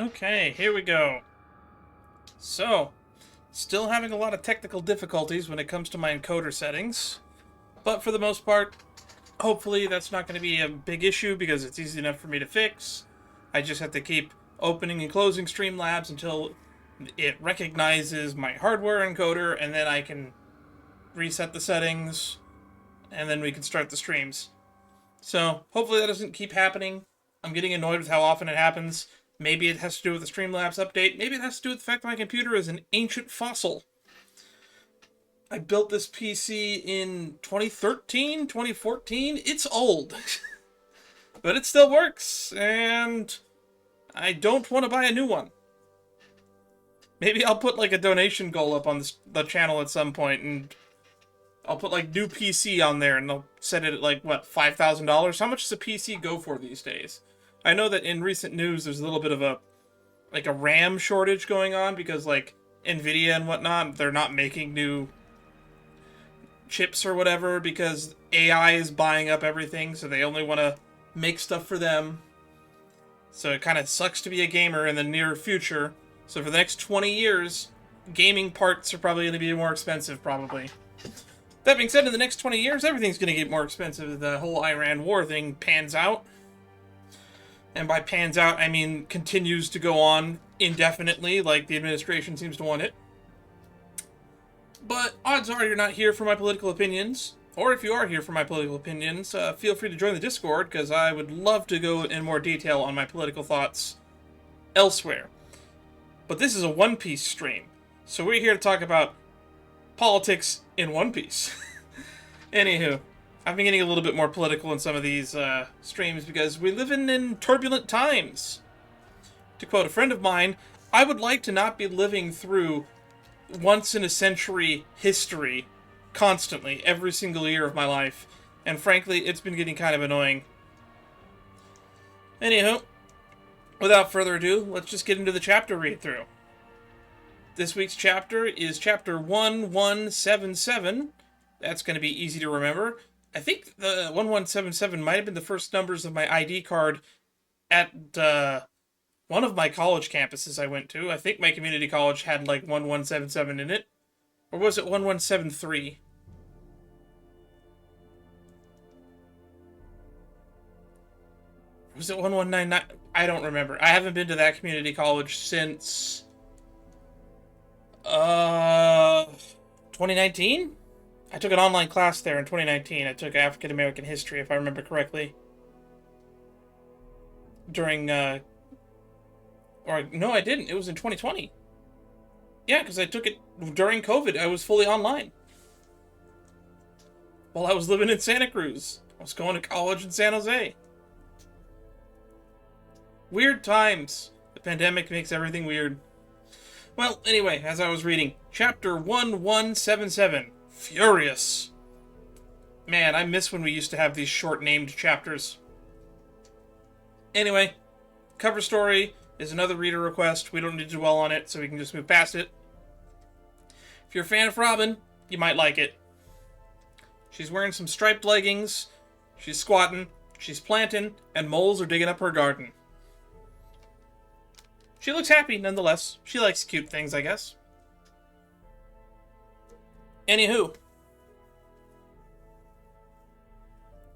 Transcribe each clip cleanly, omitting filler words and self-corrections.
Okay, here we go. So, still having a lot of technical difficulties when it comes to my encoder settings, but for the most part, hopefully that's not going to be a big issue because it's easy enough for me to fix. I just have to keep opening and closing Streamlabs until it recognizes my hardware encoder, and then I can reset the settings, and then we can start the streams. So, hopefully that doesn't keep happening. I'm getting annoyed with how often it happens. Maybe it has to do with the Streamlabs update. Maybe it has to do with the fact that my computer is an ancient fossil. I built this PC in 2013, 2014. It's old. But it still works, and I don't want to buy a new one. Maybe I'll put like a donation goal up on the channel at some point, and I'll put like new PC on there, and they'll set it at like, what, $5,000? How much does a PC go for these days? I know that in recent news there's a little bit of a RAM shortage going on because like Nvidia and whatnot, they're not making new chips or whatever because AI is buying up everything, so they only want to make stuff for them. So it kind of sucks to be a gamer in the near future. So for the next 20 years, gaming parts are probably going to be more expensive, probably. That being said, in the next 20 years, everything's going to get more expensive if the whole Iran war thing pans out. And by pans out, I mean continues to go on indefinitely, like the administration seems to want it. But odds are you're not here for my political opinions. Or if you are here for my political opinions, feel free to join the Discord, because I would love to go in more detail on my political thoughts elsewhere. But this is a One Piece stream, so we're here to talk about politics in One Piece. Anywho, I've been getting a little bit more political in some of these streams because we live in turbulent times. To quote a friend of mine, I would like to not be living through once-in-a-century history constantly, every single year of my life. And frankly, it's been getting kind of annoying. Anywho, without further ado, let's just get into the chapter read-through. This week's chapter is chapter 1177. That's going to be easy to remember. I think the 1177 might have been the first numbers of my ID card at one of my college campuses I went to. I think my community college had like 1177 in it. Or was it 1173? Was it 1199? I don't remember. I haven't been to that community college since 2019? I took an online class there in 2019. I took African American history, if I remember correctly. During, or, no, I didn't. It was in 2020. Yeah, because I took it during COVID. I was fully online. While I was living in Santa Cruz. I was going to college in San Jose. Weird times. The pandemic makes everything weird. Well, anyway, as I was reading, chapter 1177. Furious. Man, I miss when we used to have these short-named chapters. Anyway, cover story is another reader request. We don't need to dwell on it, so we can just move past it. If you're a fan of Robin, you might like it. She's wearing some striped leggings, she's squatting, she's planting, and moles are digging up her garden. She looks happy, nonetheless. She likes cute things, I guess. Anywho,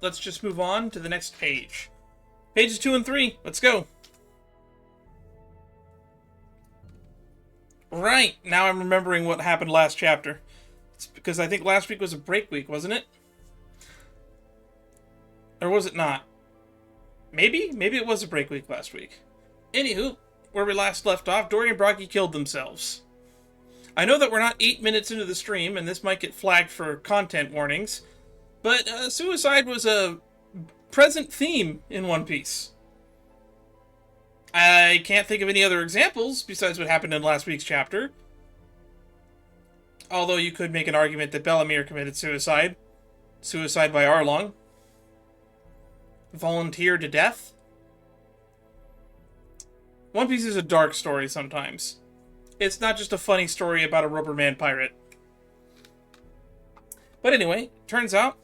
let's just move on to the next page. Pages 2 and 3, let's go. Right, now I'm remembering what happened last chapter. It's because I think last week was a break week, wasn't it? Or was it not? Maybe it was a break week last week. Anywho, where we last left off, Dory and Brocky killed themselves. I know that we're not 8 minutes into the stream, and this might get flagged for content warnings, but suicide was a present theme in One Piece. I can't think of any other examples besides what happened in last week's chapter. Although you could make an argument that Bellemere committed suicide. Suicide by Arlong. Volunteered to death. One Piece is a dark story sometimes. It's not just a funny story about a rubberman pirate. But anyway, turns out,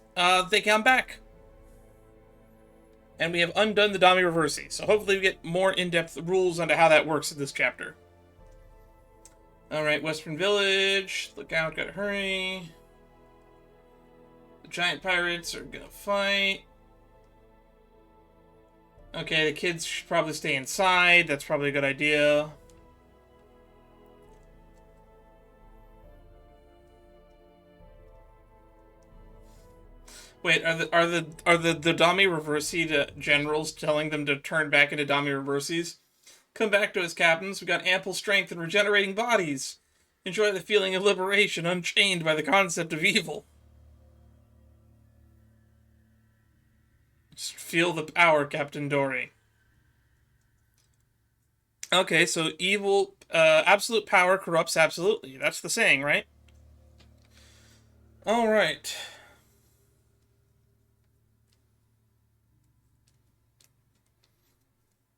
they come back. And we have undone the Dami Reversi. So hopefully we get more in-depth rules onto how that works in this chapter. Alright, Western Village. Look out, gotta hurry. The giant pirates are gonna fight. Okay, the kids should probably stay inside. That's probably a good idea. Wait, are the Dami Reversi generals telling them to turn back into Dami Reversis? Come back to us, captains. We got ample strength and regenerating bodies. Enjoy the feeling of liberation, unchained by the concept of evil. Just feel the power, Captain Dory. Okay, so evil, absolute power corrupts absolutely. That's the saying, right? Alright.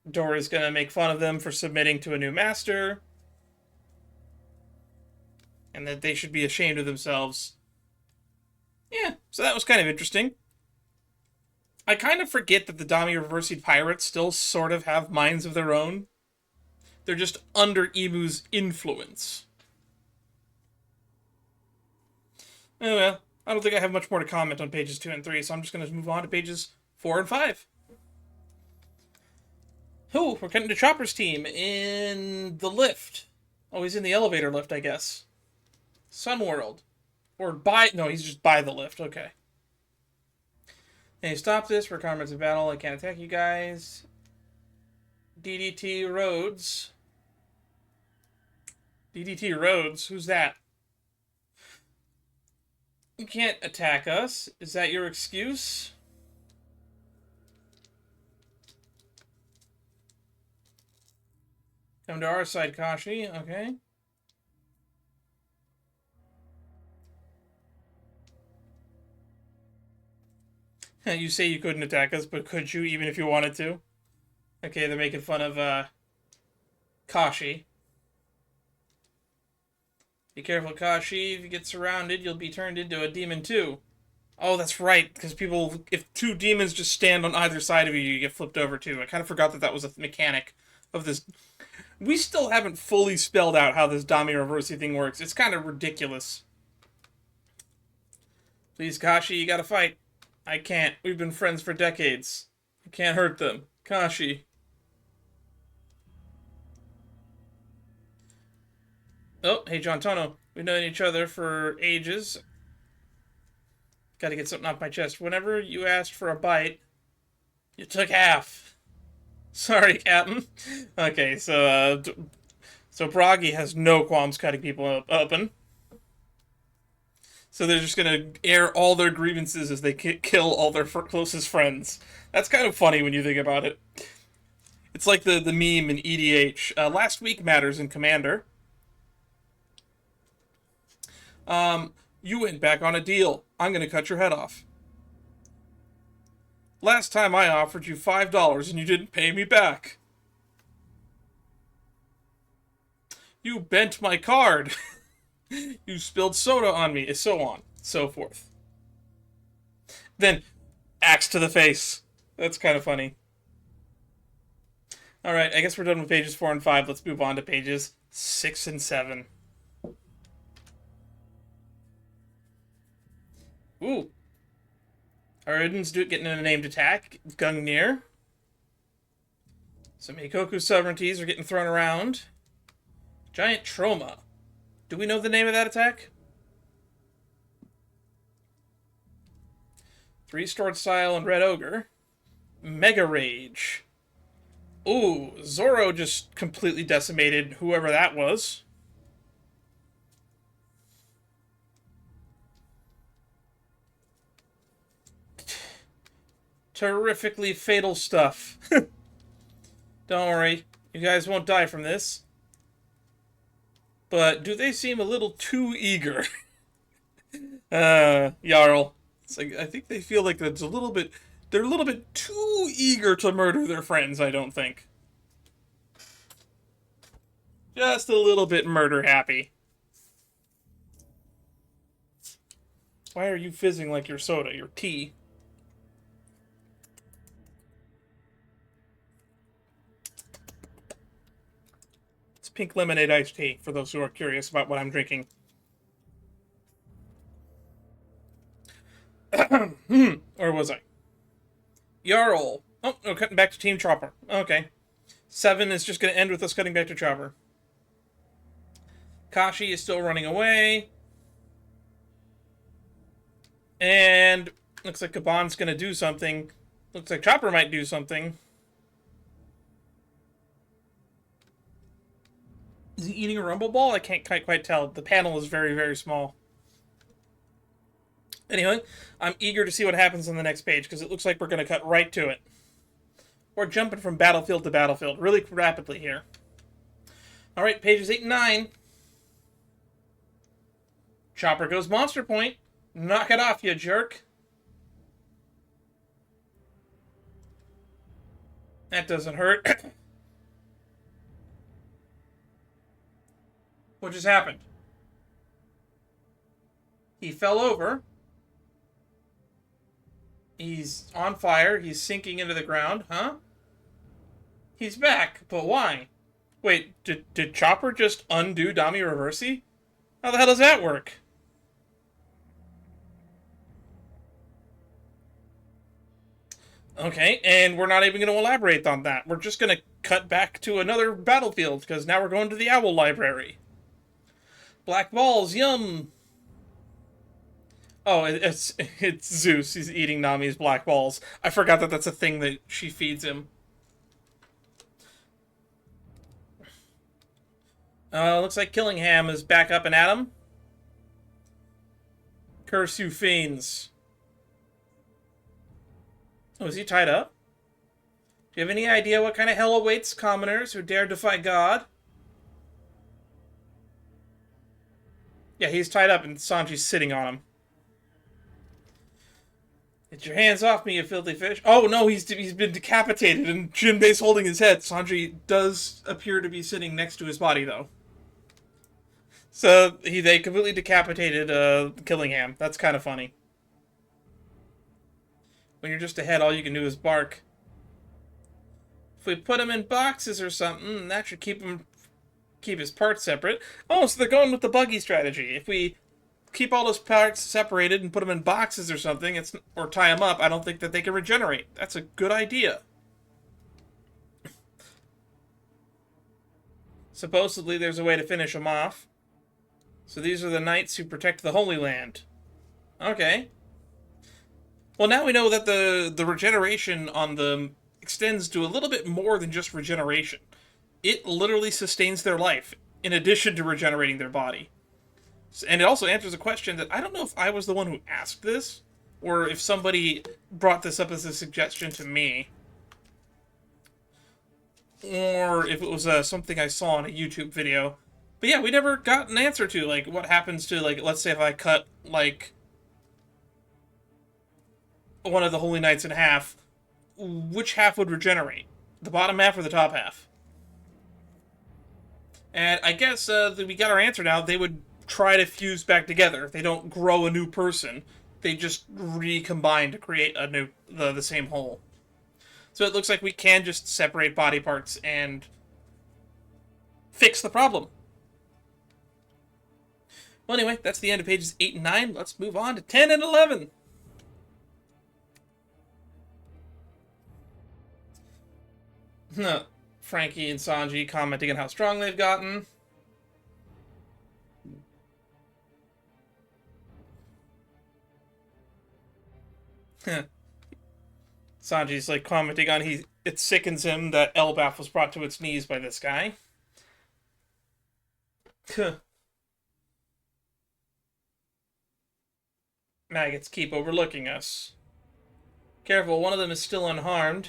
Dory's gonna make fun of them for submitting to a new master. And that they should be ashamed of themselves. Yeah, so that was kind of interesting. I kind of forget that the Dami Reversied pirates still sort of have minds of their own. They're just under Imu's influence. Oh well, I don't think I have much more to comment on pages 2 and 3, so I'm just going to move on to pages 4 and 5. Oh, we're getting to Chopper's team in the lift. Oh, he's in the elevator lift, I guess. Sunworld. Or no, he's just by the lift, okay. Hey, stop this for comrades of battle. I can't attack you guys. DDT Rhodes. DDT Rhodes? Who's that? You can't attack us. Is that your excuse? Come to our side, Kashi. Okay. You say you couldn't attack us, but could you, even if you wanted to? Okay, they're making fun of, Kashi. Be careful, Kashi. If you get surrounded, you'll be turned into a demon, too. Oh, that's right, because if two demons just stand on either side of you, you get flipped over, too. I kind of forgot that was a mechanic of this. We still haven't fully spelled out how this Dami Reversi thing works. It's kind of ridiculous. Please, Kashi, you gotta fight. I can't. We've been friends for decades. I can't hurt them. Kashi. Oh, hey, John Tono. We've known each other for ages. Gotta get something off my chest. Whenever you asked for a bite, you took half. Sorry, Captain. Okay, so Bragi has no qualms cutting people open. So they're just gonna air all their grievances as they kill all their closest friends. That's kind of funny when you think about it. It's like the meme in EDH. Last week matters in Commander. You went back on a deal. I'm gonna cut your head off. Last time I offered you $5 and you didn't pay me back. You bent my card. You spilled soda on me, so on, so forth. Then, axe to the face. That's kind of funny. Alright, I guess we're done with pages 4 and 5. Let's move on to pages 6 and 7. Ooh. Ariden's getting a named attack. Gungnir. Some Heikoku sovereignties are getting thrown around. Giant Trauma. Do we know the name of that attack? 3 Stored Style and Red Ogre. Mega Rage. Ooh, Zoro just completely decimated whoever that was. Terrifically fatal stuff. Don't worry, you guys won't die from this. But do they seem a little too eager? Jarl. It's like, I think they feel like they're a little bit too eager to murder their friends, I don't think. Just a little bit murder happy. Why are you fizzing like your soda, your tea? pink lemonade iced tea, for those who are curious about what I'm drinking. Where was I? Jarl. Oh, no, cutting back to Team Chopper. Okay. 7 is just going to end with us cutting back to Chopper. Kashi is still running away. And looks like Kaban's going to do something. Looks like Chopper might do something. Is he eating a rumble ball? I can't quite tell. The panel is very, very small. Anyway, I'm eager to see what happens on the next page, because it looks like we're going to cut right to it. We're jumping from battlefield to battlefield really rapidly here. Alright, pages 8 and 9. Chopper goes Monster Point. Knock it off, you jerk. That doesn't hurt. What just happened? He fell over. He's on fire. He's sinking into the ground. Huh? He's back. But why? Wait, did Chopper just undo Dami Reversi? How the hell does that work? Okay, and we're not even going to elaborate on that. We're just going to cut back to another battlefield, because now we're going to the Owl Library. Black balls, yum! Oh, it's Zeus. He's eating Nami's black balls. I forgot that that's a thing that she feeds him. Looks like Killingham is back up and at him. Curse you fiends. Oh, is he tied up? Do you have any idea what kind of hell awaits commoners who dare defy God? Yeah, he's tied up and Sanji's sitting on him. Get your hands off me, you filthy fish. Oh, no, he's been decapitated and Jinbei's holding his head. Sanji does appear to be sitting next to his body, though. So, they completely decapitated Killingham. That's kind of funny. When you're just ahead, all you can do is bark. If we put him in boxes or something, that should keep his parts separate. Oh, so they're going with the buggy strategy. If we keep all those parts separated and put them in boxes or something, or tie them up, I don't think that they can regenerate. That's a good idea. Supposedly, there's a way to finish them off. So these are the knights who protect the Holy Land. Okay. Well, now we know that the regeneration on them extends to a little bit more than just regeneration. It literally sustains their life, in addition to regenerating their body. And it also answers a question that I don't know if I was the one who asked this, or if somebody brought this up as a suggestion to me, or if it was something I saw in a YouTube video. But yeah, we never got an answer to, like, what happens to, like, let's say if I cut, like, one of the Holy Knights in half, which half would regenerate? The bottom half or the top half? And I guess that we got our answer now. They would try to fuse back together. They don't grow a new person. They just recombine to create a new, the same whole. So it looks like we can just separate body parts and fix the problem. Well, anyway, that's the end of pages 8 and 9. Let's move on to 10 and 11. Frankie and Sanji commenting on how strong they've gotten. Sanji's like commenting on it sickens him that Elbaph was brought to its knees by this guy. Maggots keep overlooking us. Careful, one of them is still unharmed.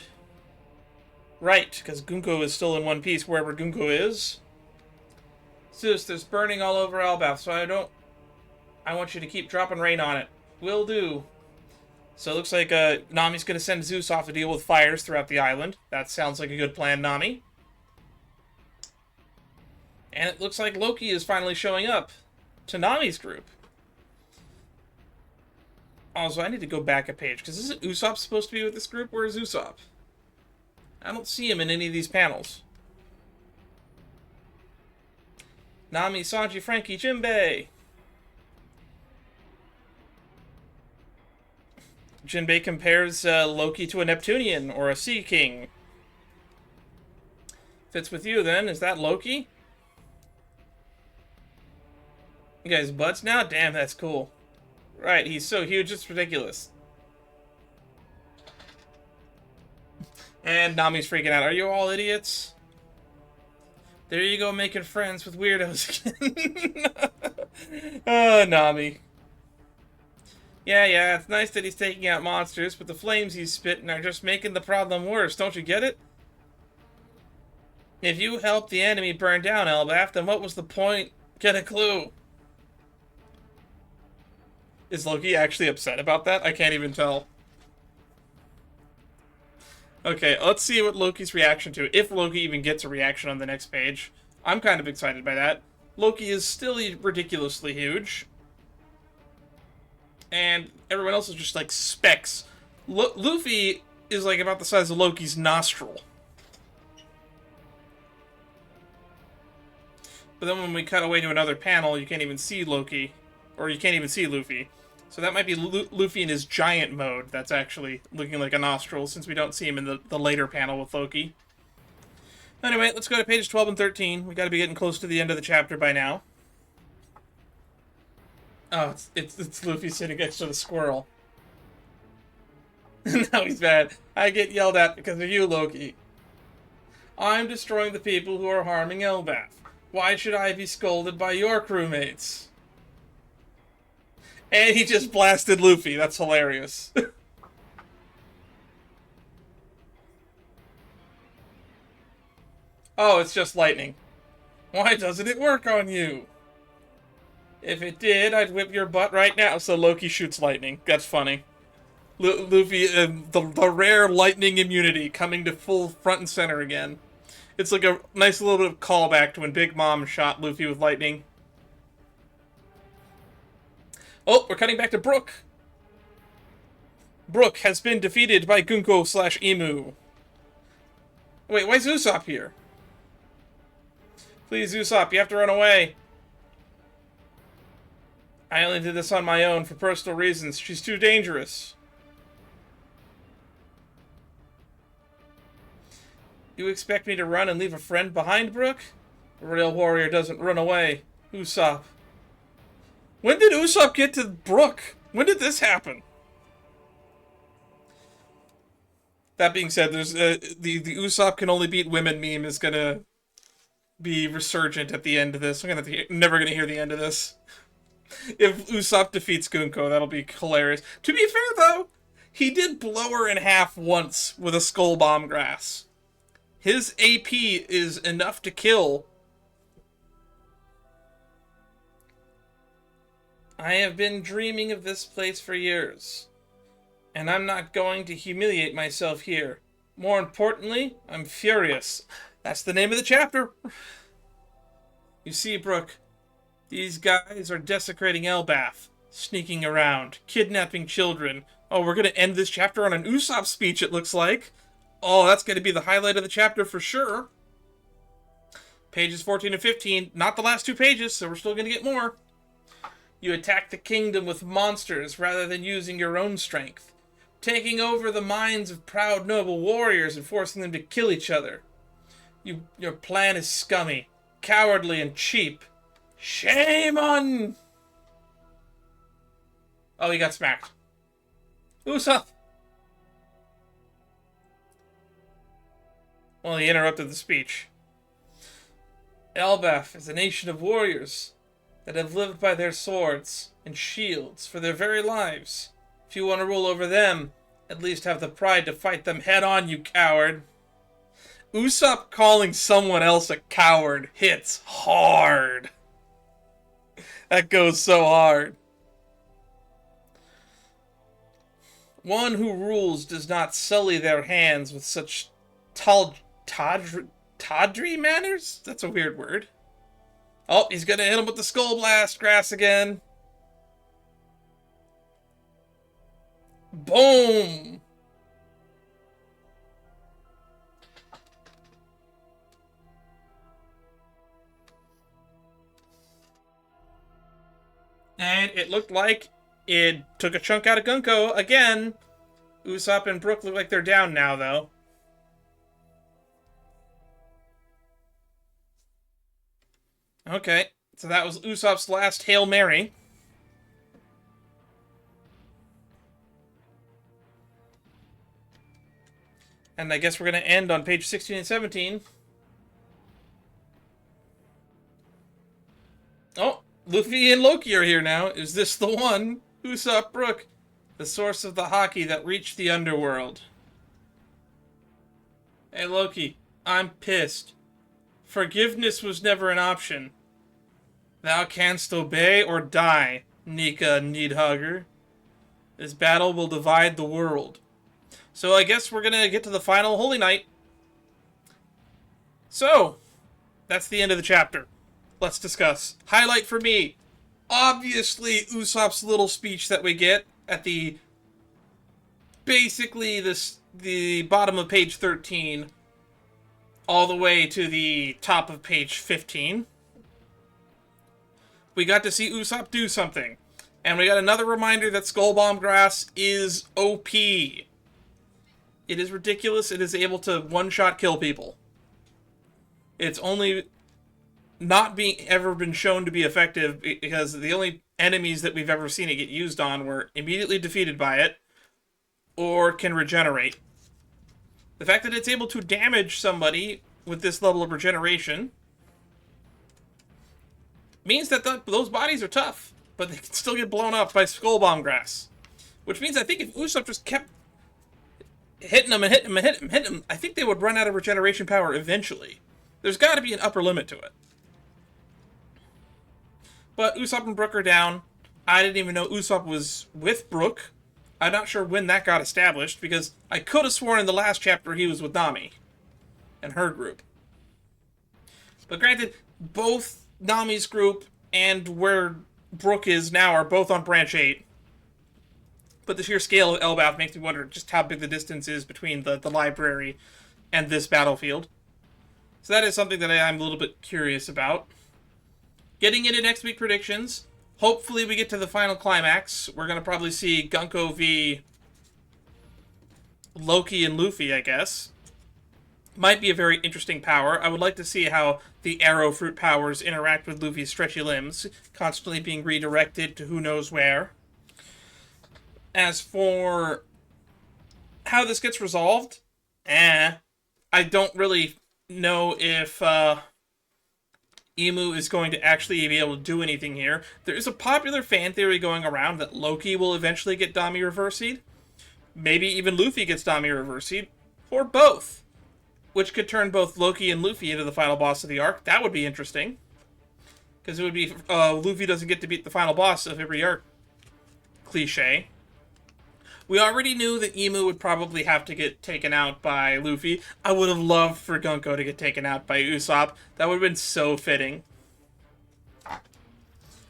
Right, because Gunko is still in one piece wherever Gunko is. Zeus, there's burning all over Elbaph, so I want you to keep dropping rain on it. Will do. So it looks like Nami's going to send Zeus off to deal with fires throughout the island. That sounds like a good plan, Nami. And it looks like Loki is finally showing up to Nami's group. Also, I need to go back a page, because isn't Usopp supposed to be with this group? Where is Usopp? I don't see him in any of these panels. Nami, Sanji, Frankie, Jinbei. Jinbei compares Loki to a Neptunian or a Sea King. Fits with you then. Is that Loki? You guys butts now? Damn, that's cool. Right, he's so huge, it's ridiculous. And Nami's freaking out. Are you all idiots? There you go, making friends with weirdos again. Oh, Nami. Yeah, it's nice that he's taking out monsters, but the flames he's spitting are just making the problem worse. Don't you get it? If you helped the enemy burn down Elbaph, then what was the point? Get a clue. Is Loki actually upset about that? I can't even tell. Okay, let's see what Loki's reaction to, if Loki even gets a reaction on the next page. I'm kind of excited by that. Loki is still ridiculously huge. And everyone else is just like specks. Luffy is like about the size of Loki's nostril. But then when we cut away to another panel, you can't even see Loki. Or you can't even see Luffy. So that might be Luffy in his giant mode that's actually looking like a nostril, since we don't see him in the later panel with Loki. Anyway, let's go to pages 12 and 13. We gotta be getting close to the end of the chapter by now. Oh, it's Luffy sitting next to the squirrel. Now he's mad. I get yelled at because of you, Loki. I'm destroying the people who are harming Elbaph. Why should I be scolded by your crewmates? And he just blasted Luffy. That's hilarious. Oh, it's just lightning. Why doesn't it work on you? If it did, I'd whip your butt right now. So Loki shoots lightning. That's funny. Luffy, the rare lightning immunity coming to full front and center again. It's like a nice little bit of callback to when Big Mom shot Luffy with lightning. Oh, we're cutting back to Brook. Brook has been defeated by Gunko/Emu. Wait, why is Usopp here? Please, Usopp, you have to run away. I only did this on my own for personal reasons. She's too dangerous. You expect me to run and leave a friend behind, Brook? A real warrior doesn't run away. Usopp. When did Usopp get to Brook? When did this happen? That being said, there's the Usopp can only beat women meme is gonna be resurgent at the end of this. I'm never gonna hear the end of this. If Usopp defeats Gunko, that'll be hilarious. To be fair, though, he did blow her in half once with a skull bomb grass. His AP is enough to kill. I have been dreaming of this place for years, and I'm not going to humiliate myself here. More importantly, I'm furious. That's the name of the chapter. You see, Brook, these guys are desecrating Elbaph, sneaking around, kidnapping children. Oh, we're going to end this chapter on an Usopp speech, it looks like. Oh, that's going to be the highlight of the chapter for sure. Pages 14 and 15, not the last two pages, so we're still going to get more. You attack the kingdom with monsters rather than using your own strength, taking over the minds of proud noble warriors and forcing them to kill each other. Your plan is scummy, cowardly, and cheap. Shame on... Oh, he got smacked. Usopp! Well, he interrupted the speech. Elbaph is a nation of warriors that have lived by their swords and shields for their very lives. If you want to rule over them, at least have the pride to fight them head on, you coward. Usopp calling someone else a coward hits hard. That goes so hard. One who rules does not sully their hands with such tawdry manners? That's a weird word. Oh, he's gonna hit him with the skull blast grass again. Boom! And it looked like it took a chunk out of Gunko again. Usopp and Brook look like they're down now, though. Okay, so that was Usopp's last Hail Mary. And I guess we're going to end on page 16 and 17. Oh, Luffy and Loki are here now. Is this the one? Usopp Brook, the source of the Haki that reached the underworld. Hey Loki, I'm pissed. Forgiveness was never an option. Thou canst obey or die, Nika Needhugger. This battle will divide the world. So I guess we're gonna get to the final Holy Night. So, that's the end of the chapter. Let's discuss. Highlight for me, obviously Usopp's little speech that we get at the basically the bottom of page 13 all the way to the top of page 15. We got to see Usopp do something. And we got another reminder that Skull Bomb Grass is OP. It is ridiculous. It is able to one-shot kill people. It's only not ever been shown to be effective because the only enemies that we've ever seen it get used on were immediately defeated by it or can regenerate. The fact that it's able to damage somebody with this level of regeneration means that those bodies are tough, but they can still get blown up by Skull Bomb Grass. Which means I think if Usopp just kept hitting them and hitting them and hitting them, hitting them, I think they would run out of regeneration power eventually. There's got to be an upper limit to it. But Usopp and Brook are down. I didn't even know Usopp was with Brook. I'm not sure when that got established, because I could have sworn in the last chapter he was with Nami and her group. But granted, both Nami's group and where Brook is now are both on Branch 8. But the sheer scale of Elbaph makes me wonder just how big the distance is between the library and this battlefield. So that is something that I'm a little bit curious about. Getting into next week predictions. Hopefully we get to the final climax. We're going to probably see Gunko v. Loki and Luffy, I guess. Might be a very interesting power. I would like to see how the arrow fruit powers interact with Luffy's stretchy limbs, constantly being redirected to who knows where. As for how this gets resolved, I don't really know if Emu is going to actually be able to do anything here. There is a popular fan theory going around that Loki will eventually get Dami reversied. Maybe even Luffy gets Dami reversied, or both. Which could turn both Loki and Luffy into the final boss of the arc. That would be interesting. Because it would be, Luffy doesn't get to beat the final boss of every arc. Cliche. We already knew that Emu would probably have to get taken out by Luffy. I would have loved for Gunko to get taken out by Usopp. That would have been so fitting.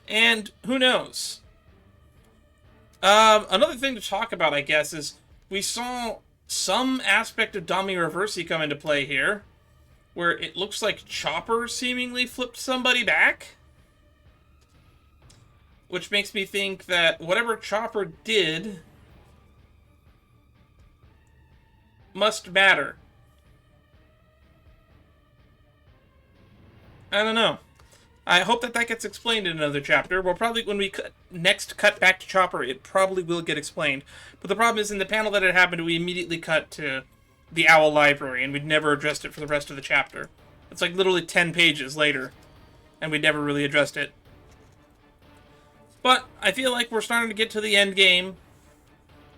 And who knows? Another thing to talk about, I guess, is we saw some aspect of Dami Reversi come into play here, where it looks like Chopper seemingly flipped somebody back. Which makes me think that whatever Chopper did must matter. I don't know. I hope that gets explained in another chapter. Well, probably when we next cut back to Chopper, it probably will get explained. But the problem is, in the panel that it happened, we immediately cut to the Owl Library, and we'd never addressed it for the rest of the chapter. It's like literally 10 pages later, and we never really addressed it. But I feel like we're starting to get to the end game.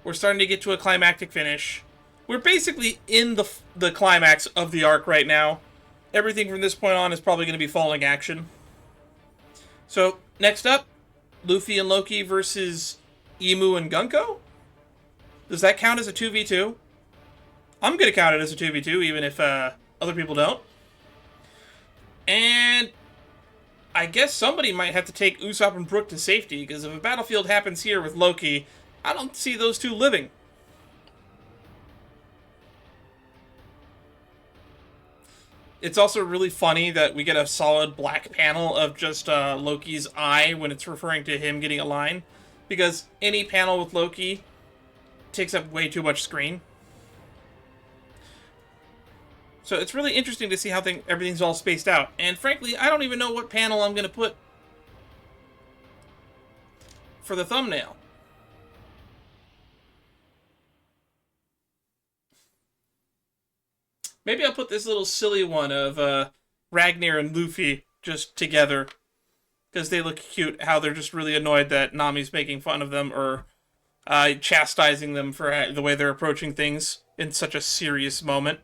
We're starting to get to a climactic finish. We're basically in the climax of the arc right now. Everything from this point on is probably going to be falling action. So, next up, Luffy and Loki versus Emu and Gunko? Does that count as a 2v2? I'm going to count it as a 2v2, even if other people don't. And I guess somebody might have to take Usopp and Brook to safety, because if a battlefield happens here with Loki, I don't see those two living. It's also really funny that we get a solid black panel of just Loki's eye when it's referring to him getting a line, because any panel with Loki takes up way too much screen. So it's really interesting to see how everything's all spaced out. And frankly, I don't even know what panel I'm going to put for the thumbnail. Maybe I'll put this little silly one of Ragnar and Luffy just together, because they look cute, how they're just really annoyed that Nami's making fun of them or chastising them for the way they're approaching things in such a serious moment.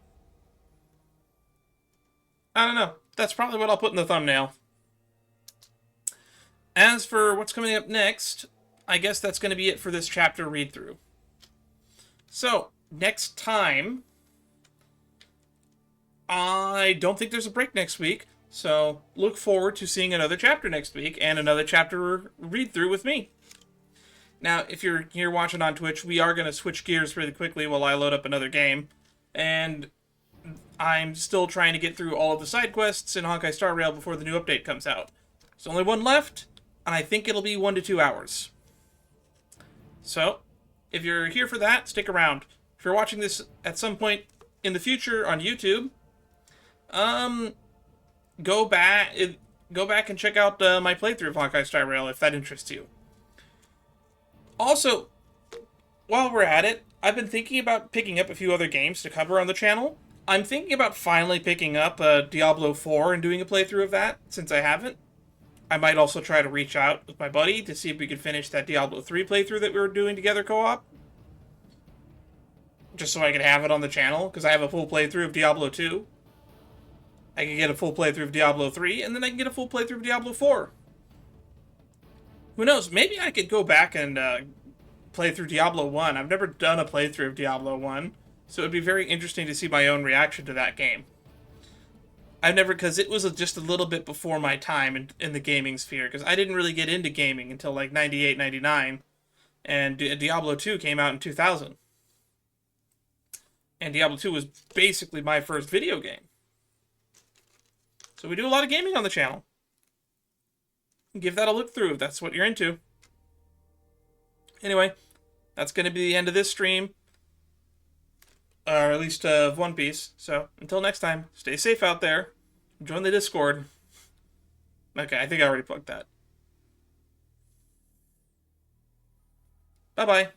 I don't know. That's probably what I'll put in the thumbnail. As for what's coming up next, I guess that's going to be it for this chapter read-through. So, next time, I don't think there's a break next week, so look forward to seeing another chapter next week and another chapter read-through with me. Now, if you're here watching on Twitch, we are going to switch gears really quickly while I load up another game, and I'm still trying to get through all of the side quests in Honkai Star Rail before the new update comes out. There's only one left, and I think it'll be 1 to 2 hours. So, if you're here for that, stick around. If you're watching this at some point in the future on YouTube, go back and check out my playthrough of Honkai Star Rail if that interests you. Also, while we're at it, I've been thinking about picking up a few other games to cover on the channel. I'm thinking about finally picking up Diablo 4 and doing a playthrough of that, since I haven't. I might also try to reach out with my buddy to see if we could finish that Diablo 3 playthrough that we were doing together co-op. Just so I could have it on the channel, because I have a full playthrough of Diablo 2. I can get a full playthrough of Diablo 3, and then I can get a full playthrough of Diablo 4. Who knows, maybe I could go back and play through Diablo 1. I've never done a playthrough of Diablo 1, so it would be very interesting to see my own reaction to that game. Because it was just a little bit before my time in the gaming sphere, because I didn't really get into gaming until like 98, 99, and Diablo 2 came out in 2000. And Diablo 2 was basically my first video game. So we do a lot of gaming on the channel. Give that a look through if that's what you're into. Anyway, that's going to be the end of this stream. Or at least of One Piece. So, until next time, stay safe out there. Join the Discord. Okay, I think I already plugged that. Bye-bye.